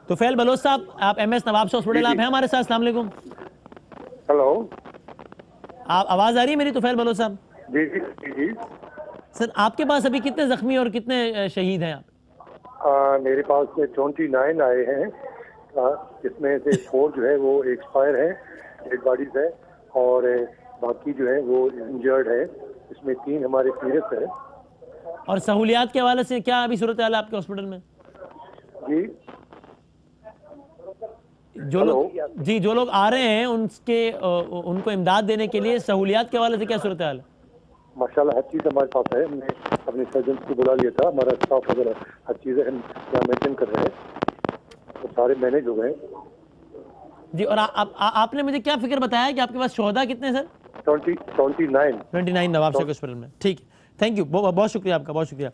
तुफैल बलोच साहब, आप एमएस नवाब शाह हॉस्पिटल, आप हैं हमारे साथ? अस्सलाम वालेकुम। हेलो, आप आवाज आ रही है मेरी तुफैल बलोच साहब? जी जी जी। सर, आपके पास अभी कितने जख्मी और कितने शहीद हैं? मेरे पास में 29 आए हैं, जिसमें से 4 जो है वो एक्सपायर है, डेड बॉडीज है, और बाकी जो है वो इंजर्ड है। इसमें 3 हमारे सीरियस है। और सहूलियात के हवाले से क्या अभी सूरत हाल है आपके हॉस्पिटल में? जी, जो लोग आ रहे हैं उनको इमदाद देने के लिए सहूलियात के हवाले से क्या सूरत हाल है? माशाल्लाह हर चीज़ हमारे पास है। हमने अपने सर्जन को बुला लिया था, हमारा स्टाफ वगैरह हर चीज़ें हम यहाँ मेंटेन कर रहे हैं, तो सारे मैनेज हो गए जी। और आपने मुझे क्या फिक्र बताया कि आपके पास शोहदा कितने सर? 29 नवाब शाह हॉस्पिटल में। ठीक है, थैंक यू, बहुत शुक्रिया आपका, बहुत शुक्रिया।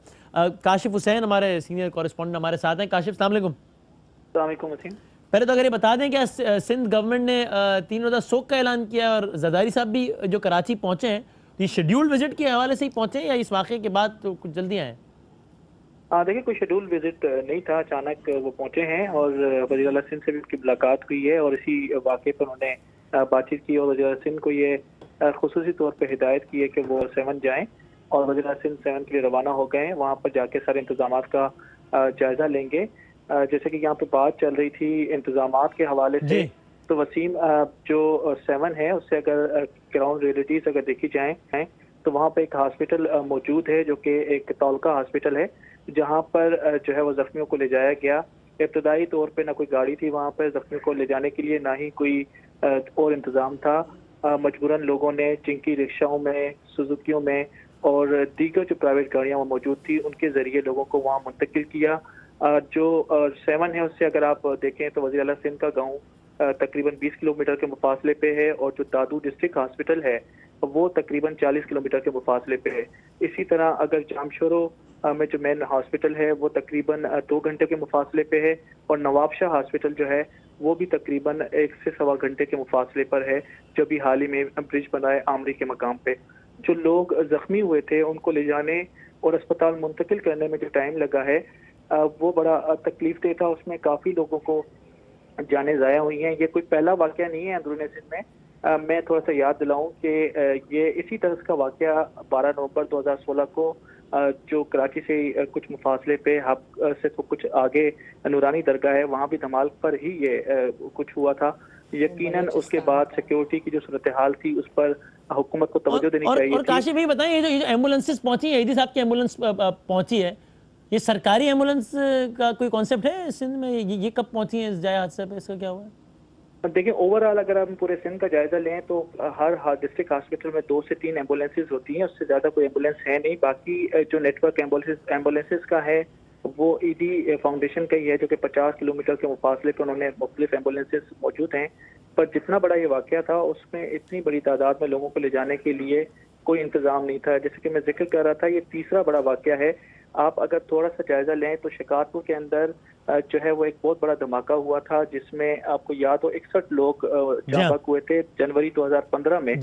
काशिफ हुसैन हमारे सीनियर कॉरेस्पॉन्डेंट हमारे साथ हैं। काशिफ, अस्सलाम वालेकुम। पहले तो अगर ये बता दें कि सिंध गवर्नमेंट ने 3 रोज़ा शोक का ऐलान किया, और जरदारी साहब भी जो कराची पहुंचे हैं, ये शेड्यूल्ड विजिट के हवाले से ही पहुंचे या इस वाक़े के बाद तो कुछ जल्दी आए? देखिए, कोई शेड्यूल विजिट नहीं था, अचानक वो पहुंचे हैं और वज़ीर आला सिंध से भी उनकी मुलाकात हुई है और इसी वाक़े पर उन्होंने बातचीत की और वज़ीर आला सिंध को ये खुसूसी तौर पर हिदायत की है कि वो 7 जाएँ, और वज़ीर आला सिंध 7 के लिए रवाना हो गए हैं। वहाँ पर जाके सारे इंतजाम का जायज़ा लेंगे। जैसे कि यहाँ पे बात चल रही थी इंतजामात के हवाले से, तो वसीम, जो 7 है उससे अगर ग्राउंड रियलिटीज अगर देखी जाए तो वहाँ पे एक हॉस्पिटल मौजूद है जो कि एक तौलका हॉस्पिटल है, जहाँ पर जो है वो जख्मियों को ले जाया गया। इब्तदाई तौर पे ना कोई गाड़ी थी वहाँ पर जख्मियों को ले जाने के लिए, ना ही कोई और इंतज़ाम था। मजबूरन लोगों ने चिंकी रिक्शाओं में, सुजुकियों में और दीगर जो प्राइवेट गाड़ियाँ वहाँ मौजूद थी उनके ज़रिए लोगों को वहाँ मुंतकिल किया। जो 7 है उससे अगर आप देखें तो वज़ीर आला सिंध का गाँव तकरीबन 20 किलोमीटर के मुफासले पे है, और जो दादू डिस्ट्रिक्ट हॉस्पिटल है वो तकरीबन 40 किलोमीटर के मुफासले पे है। इसी तरह अगर जामशोरो में जो मेन हॉस्पिटल है वो तकरीबन 2 घंटे के मुफासले पे है, और नवाब शाह हॉस्पिटल जो है वो भी तकरीबन 1 से सवा घंटे के मुफासले पर है, जो भी हाल ही में ब्रिज बना है आमरी के मकाम पे। जो लोग जख्मी हुए थे उनको ले जाने और अस्पताल मुंतकिल करने में जो टाइम लगा है वो बड़ा तकलीफ दे था। उसमें काफ़ी लोगों को जाने ज़ाया हुई हैं। ये कोई पहला वाक़या नहीं है अंदरूनी सिंध में। मैं थोड़ा सा याद दिलाऊं कि ये इसी तरह का वाक़या 12 नवंबर 2016 को जो कराची से कुछ मुफासले पे हब से कुछ आगे नूरानी दरगाह है, वहाँ भी धमाल पर ही ये कुछ हुआ था। यकीनन उसके बाद सिक्योरिटी की जो सूरत हाल थी उस पर हुकूमत को तवज्जो देनी चाहिए। और काशिफ भाई बताएं, ये जो एम्बुलेंसेस पहुंची है, ईदी साहब की एम्बुलेंस पहुंची है, ये सरकारी एम्बुलेंस का कोई कॉन्सेप्ट है सिंध में? ये कब पहुंची है इस जाए हादसे पे, इसका क्या हुआ है? देखिए, ओवरऑल अगर हम पूरे सिंध का जायजा लें तो हर डिस्ट्रिक्ट हॉस्पिटल में 2 से 3 एम्बुलेंसेज होती हैं, उससे ज़्यादा कोई एम्बुलेंस है नहीं। बाकी जो नेटवर्क एम्बुलेंसेज का है वो ईडी फाउंडेशन का ही है, जो कि 50 किलोमीटर के मुफासले पर उन्होंने मुख्तलिफ एम्बुलेंसेज मौजूद हैं। पर जितना बड़ा ये वाक़या था उसमें इतनी बड़ी तादाद में लोगों को ले जाने के लिए कोई इंतज़ाम नहीं था। जैसे कि मैं जिक्र कर रहा था, ये तीसरा बड़ा वाक़या है। आप अगर थोड़ा सा जायजा लें तो शिकारपुर के अंदर जो है वो एक बहुत बड़ा धमाका हुआ था, जिसमें आपको याद हो 61 लोग जाबाक हुए थे जनवरी 2015 में,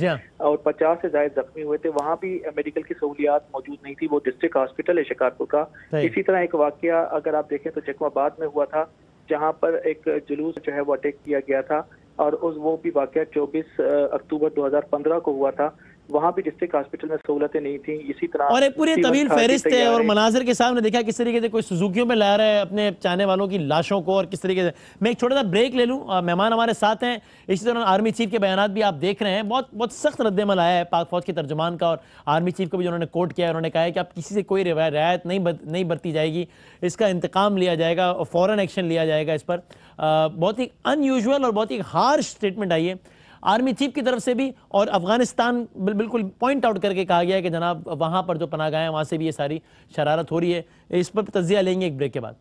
और 50 से ज्यादा जख्मी हुए थे। वहाँ भी मेडिकल की सहूलियात मौजूद नहीं थी, वो डिस्ट्रिक्ट हॉस्पिटल है शिकारपुर का। इसी तरह एक वाकया अगर आप देखें तो जकवाबाद में हुआ था, जहाँ पर एक जुलूस जो है वो अटैक किया गया था, और वो भी वाकया 24 अक्टूबर 2015 को हुआ था। वहाँ भी डिस्ट्रिक्ट हॉस्पिटल में सहूलतें नहीं थी। इसी तरह और एक पूरी तवील फहरिस्त है, और मनाजिर के सामने देखा किस तरीके से कोई सुजुकियों में ला रहा है अपने चाहने वालों की लाशों को, और किस तरीके से। मैं एक छोटा सा ब्रेक ले लूँ, मेहमान हमारे साथ हैं। इसी तरह आर्मी चीफ के बयान भी आप देख रहे हैं, बहुत सख्त रद्दमल आया है पाक फौज के तर्जुमान का, और आर्मी चीफ को भी उन्होंने कोट किया है। उन्होंने कहा है कि अब किसी से कोई रियायत नहीं बरती जाएगी, इसका इंतकाम लिया जाएगा और फौरन एक्शन लिया जाएगा इस पर। बहुत ही अनयूजुअल और बहुत ही हार्श स्टेटमेंट आई है आर्मी चीफ की तरफ से भी, और अफगानिस्तान बिल्कुल पॉइंट आउट करके कहा गया है कि जनाब वहां पर जो पनाहगाहें हैं वहां से भी ये सारी शरारत हो रही है। इस पर तज्जिया लेंगे एक ब्रेक के बाद।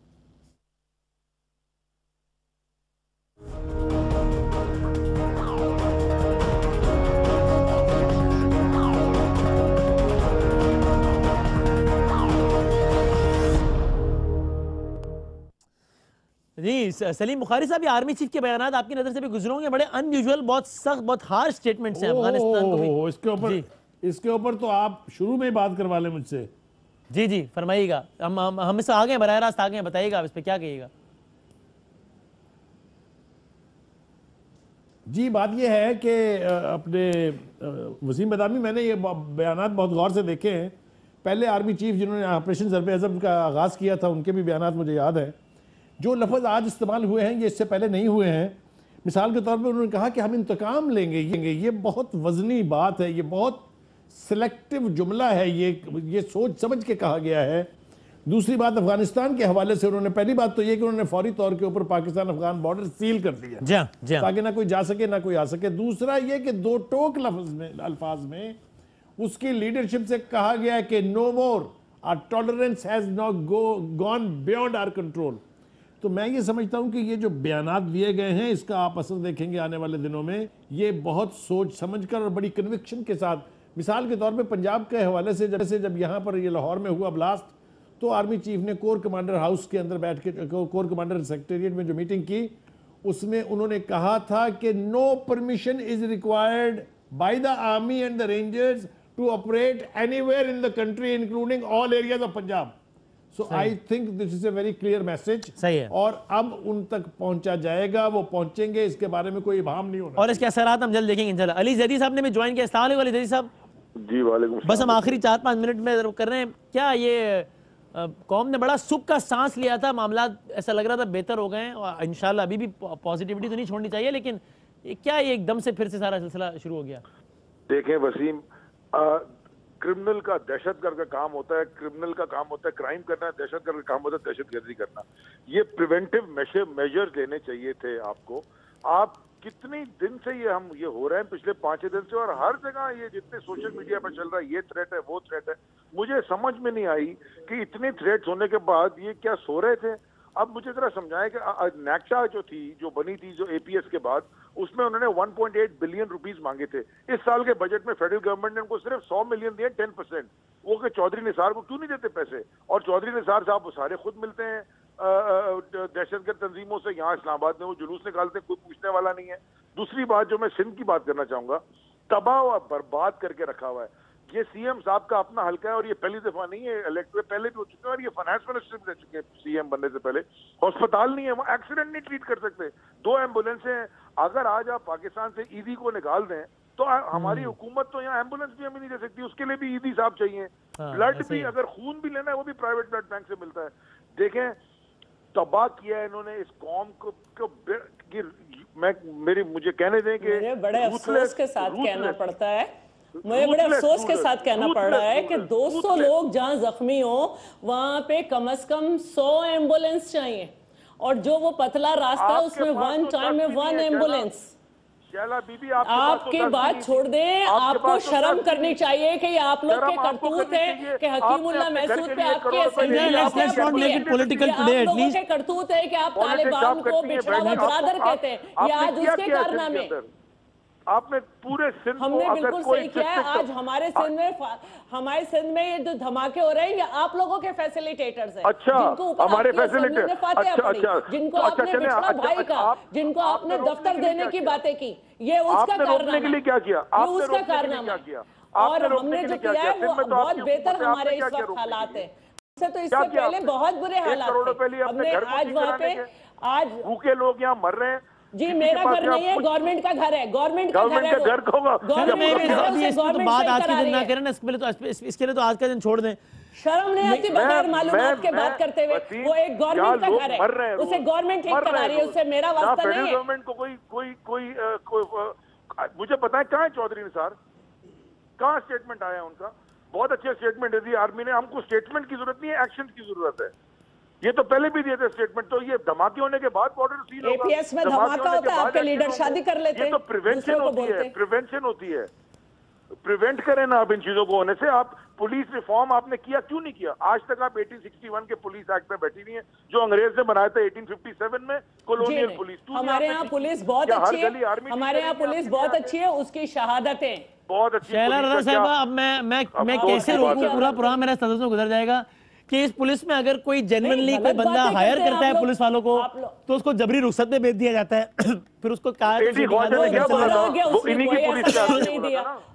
जी सलीम बुखारी साहब, ये आर्मी चीफ के बयान आपकी नजर से भी गुजरे होंगे, बड़े अनयूजुअल, बहुत सख्त, बहुत हार्श स्टेटमेंट्स हैं अफगानिस्तान को भी। इसके ऊपर तो आप शुरू में ही बात करवा लें मुझसे। जी फरमाइएगा, हम इससे आ गए, बराह रास्त आ गए, बताइएगा आप इस पे क्या कहिएगा। जी बात यह है कि अपने वसीम बदामी, मैंने ये बयानात बहुत गौर से देखे हैं। पहले आर्मी चीफ जिन्होंने ऑपरेशन ज़रबे अज़ब का आगाज़ किया था, उनके भी बयानात मुझे याद है। जो लफ्ज़ आज इस्तेमाल हुए हैं ये इससे पहले नहीं हुए हैं। मिसाल के तौर पर उन्होंने कहा कि हम इंतकाम लेंगे, ये बहुत वज़नी बात है, ये बहुत सिलेक्टिव जुमला है, ये सोच समझ के कहा गया है। दूसरी बात, अफगानिस्तान के हवाले से उन्होंने, पहली बात तो ये कि उन्होंने फौरी तौर के ऊपर पाकिस्तान अफगान बॉर्डर सील कर दिया ताकि ना कोई जा सके ना कोई आ सके। दूसरा ये कि दो टोक अल्फाज में उसकी लीडरशिप से कहा गया है कि no more, our tolerance has not gone beyond our control. तो मैं ये समझता हूं कि ये जो बयानात दिए गए हैं इसका आप असर देखेंगे आने वाले दिनों में, ये बहुत सोच समझकर और बड़ी कन्विक्शन के साथ। मिसाल के तौर पे पंजाब के हवाले से जब यहाँ पर ये लाहौर में हुआ ब्लास्ट, तो आर्मी चीफ ने कोर कमांडर हाउस के अंदर बैठ के, कोर कमांडर सेक्रेटेरिएट में जो मीटिंग की, उसमें उन्होंने कहा था कि no permission is required by the army and the rangers to operate anywhere in the country including all areas of Punjab. So I think this is a very clear message। सही है, और अब उन तक पहुंचा जाएगा, वो पहुंचेंगे, इसके बारे में कोई इबाम नहीं होना। और इसके असरात हम जल्द देखेंगे इंशाल्लाह। अली जैदी साहब ने भी ज्वाइन किया। अस्सलाम वालेकुम अली जैदी साहब। जी वालेकुम। बस हम आखिरी 4-5 मिनट में कर रहे हैं। क्या ये कौम ने बड़ा सुख का सांस लिया था, मामला ऐसा लग रहा था बेहतर हो गए हैं, और इंशाल्लाह अभी भी पॉजिटिविटी तो नहीं छोड़नी चाहिए, लेकिन क्या ये एकदम से फिर से सारा सिलसिला शुरू हो गया? देखें वसीम, क्रिमिनल का दहशतगर्द का काम होता है, क्रिमिनल का काम होता है क्राइम करना, दहशतगर्द का काम होता है दहशतगर्दी करना। ये प्रिवेंटिव मेजर्स लेने चाहिए थे आपको। आप कितनी दिन से ये हो रहे हैं, पिछले 5-6 दिन से, और हर जगह ये जितने सोशल मीडिया पर चल रहा है, ये थ्रेट है वो थ्रेट है। मुझे समझ में नहीं आई कि इतने थ्रेट्स होने के बाद ये क्या सो रहे थे। अब मुझे जरा समझाएं कि नैक्शा जो बनी थी जो एपीएस के बाद, उसमें उन्होंने 1.8 बिलियन रुपीस मांगे थे। इस साल के बजट में फेडरल गवर्नमेंट ने उनको सिर्फ 100 मिलियन दिए, 10%। वो कि चौधरी निसार को क्यों नहीं देते पैसे? और चौधरी निसार साहब वो सारे खुद मिलते हैं दहशतगर्द तंजीमों से, यहाँ इस्लामाबाद में वो जुलूस निकालते, कोई पूछने वाला नहीं है। दूसरी बात जो मैं सिंध की बात करना चाहूंगा, तबाह और बर्बाद करके रखा हुआ है। ये सीएम साहब का अपना हल्का है, और ये पहली दफा नहीं है, इलेक्ट हुए पहले भी हो चुके हैं, और ये फाइनेंस मिनिस्टर भी रह चुके हैं सीएम बनने से पहले। अस्पताल नहीं है, वो एक्सीडेंट नहीं ट्रीट कर सकते। 2 एम्बुलेंसें हैं। अगर आज आप पाकिस्तान से ईदी को निकाल दें तो हमारी हुकूमत तो यहाँ एम्बुलेंस भी हमें नहीं दे सकती, उसके लिए भी ईदी साहब चाहिए। ब्लड भी, अगर खून भी लेना है वो भी प्राइवेट ब्लड बैंक से मिलता है। देखें, तबाह किया है इन्होंने इस कौम को मुझे कहने दें कि बड़े अफसोस के साथ कहना पड़ता है, मुझे बड़े अफसोस के साथ कहना पड़ रहा है कि 200 लोग जहां जख्मी हो वहां पे कम से कम 100 एम्बुलेंस चाहिए, और जो वो पतला रास्ता है उसमें वन टाइम में 1 एम्बुलेंस। बीबी आपकी बात छोड़ दें, आपको शर्म करनी चाहिए कि आप लोग के करतूत है कि हकीमुल्लाह महसूद पे आपके करतूत है कि आप तालिबान को बिछड़ा हुआ बरादर कहते हैं, ये आज उसके कारनामे। आपने पूरे सिंध हमने बिल्कुल सही किया है। आज हमारे सिंध में ये जो धमाके हो रहे हैं ये आप लोगों के फैसिलिटेटर्स हैं। अच्छा, हमारे फैसिलिटेटर, जिनको आपने बिछड़ा भाई का, जिनको आपने दफ्तर देने की बातें की, ये उसका कारनामा के लिए क्या किया? ये उसका कारनामा किया। और हमने जो किया है वो बहुत बेहतर हमारे इस वक्त हालात है, तो इससे पहले बहुत बुरे हालात थे। हमने आज वहाँ पे आज भूखे लोग यहाँ मर रहे हैं। जी, मेरा घर नहीं है, गवर्नमेंट का घर है, गवर्नमेंट का घर है। बात आज के दिन ना करें ना, इसके लिए तो आज का दिन छोड़ दें। शर्म नहीं आती बगैर मालूमात के बात करते हुए? वो एक गवर्नमेंट का घर है, उसे गवर्नमेंट ठीक करा रही है, उससे मेरा वास्ता नहीं है। गवर्नमेंट को कोई मुझे पता है कहाँ है चौधरी निसार, कहाँ स्टेटमेंट आया उनका? बहुत अच्छे स्टेटमेंट दे दिए आर्मी ने। हमको स्टेटमेंट की जरूरत नहीं है, एक्शन की जरूरत है। ये तो पहले भी दिए थे स्टेटमेंट। तो ये धमाके होने के बाद बॉर्डर सील होगा। एपीएस में धमाका होता है, आपके लीडर शादी कर लेते हैं। ये तो प्रिवेंशन होती है, प्रिवेंशन होती है। प्रिवेंट करें ना आप इन चीजों को होने से। आप पुलिस रिफॉर्म आपने किया, क्यों नहीं किया? आज तक आप 1861 के पुलिस एक्ट में बैठी हुई हैं, जो अंग्रेज ने बनाया था 1857 में, कॉलोनियल पुलिस। हमारे यहाँ पुलिस बहुत अच्छी है, हमारे यहाँ पुलिस बहुत अच्छी है, उसकी शहादतें बहुत अच्छी। शैला रज़ा साहिबा, अब मैं कैसे रोकूं? पूरा प्रोग्राम मेरा सदस्य में गुजर जाएगा कि इस पुलिस में अगर कोई जेन्युइनली कोई बंदा हायर करता है पुलिस वालों को, तो उसको जबरी रुखसत में भेज दिया जाता है। फिर उसको कहा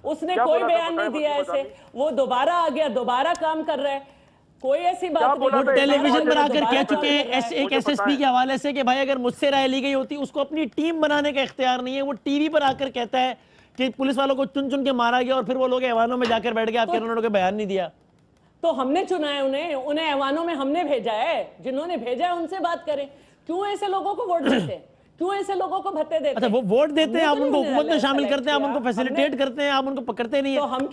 उसने कोई बयान नहीं दिया ऐसे, वो दोबारा आ गया, दोबारा काम कर रहा है, कोई ऐसी बात नहीं। वो टेलीविजन पर आकर कह चुके हैं एक एसएसपी के हवाले से कि भाई अगर मुझसे राय ली गई होती, उसको अपनी टीम बनाने का इख्तियार नहीं है। वो टीवी पर आकर कहता है कि पुलिस वालों को चुन चुन के मारा गया और फिर वो लोग ऐवानों में जाकर बैठ गए, आपके उन्होंने कोई बयान नहीं दिया। तो हमने चुना है उन्हें ऐवानों में हमने भेजा है, जिन्होंने भेजा है उनसे बात करें। क्यों ऐसे लोगों को वोट देते हैं? क्यों ऐसे लोगों को भत्ते देते हैं? अच्छा, वो वोट देते हैं, आप उनको हुकूमत में शामिल करते हैं, आप उनको फैसिलिटेट करते हैं, आप उनको पकड़ते नहीं है। तो हम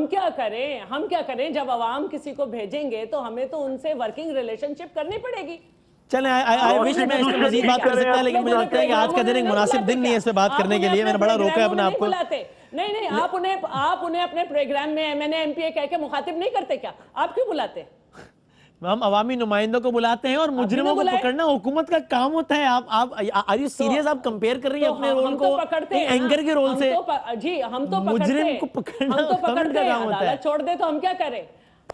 क्या करें? जब अवाम किसी को भेजेंगे तो हमें तो उनसे वर्किंग रिलेशनशिप करनी पड़ेगी। चलें, आई विश मैं इस पर मजीद बात कर सकता है, लेकिन मुझे लगता है कि आज का दिन एक मुनासिब दिन नहीं है इस पर बात करने के लिए। मैंने बड़ा रोका है अपने आप को। नहीं, आप उन्हें अपने प्रोग्राम में एमएनए एमपीए कह के मुखातिब नहीं करते क्या? आप क्यों बुलाते? हम अवामी नुमाइंदों को बुलाते हैं और मुजरिमों को पकड़ना हुकूमत का काम होता है। आप आर यू सीरियस? आप कंपेयर कर रही हैं अपने रोल को एंकर के रोल से? जी, हम तो मुजरिम को पकड़ना गवर्नमेंट का काम होता है। छोड़ दे तो हम क्या करें?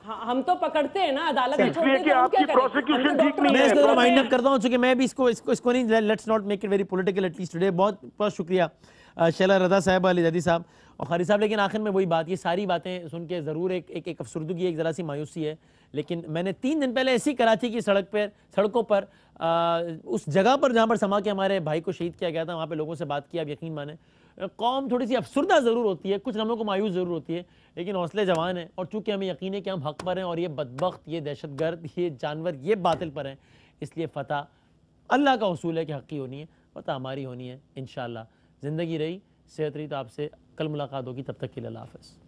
हम तो पकड़ते हैं ना, अदालत में छोड़ देते हैं, हम क्या करें? मैं इसको वाइंड अप करता हूं, चूंकि मैं भी इसको नहीं, let's not make it very political at least today. बहुत बहुत शुक्रिया शैला रज़ा साहिबा, अली जदी साहब और खारी साहब। लेकिन आखिर में वही बात, ये सारी बातें सुन के ज़रूर एक अफसरदगी, एक ज़रा सी मायूसी है। लेकिन मैंने 3 दिन पहले ऐसी कराची की सड़कों पर उस जगह पर जहाँ पर समा के हमारे भाई को शहीद किया गया था, वहाँ पे लोगों से बात की। आप यकीन माने, कौम थोड़ी सी अफसरदा ज़रूर होती है, कुछ लम्हों को मायूस ज़रूर होती है, लेकिन हौसले जवान है। और चूँकि हमें यकीन है कि हम हक़ पर हैं और ये बदबख्त, ये दहशतगर्द, ये जानवर, ये बातिल पर हैं, इसलिए फ़तह अल्लाह का उसूल है कि हक़ की होनी है, फ़तह हमारी होनी है इंशाअल्लाह। ज़िंदगी रही, सेहत रही, तो आपसे कल मुलाकात होगी। तब तक के लिए अल्लाह हाफ़िज़।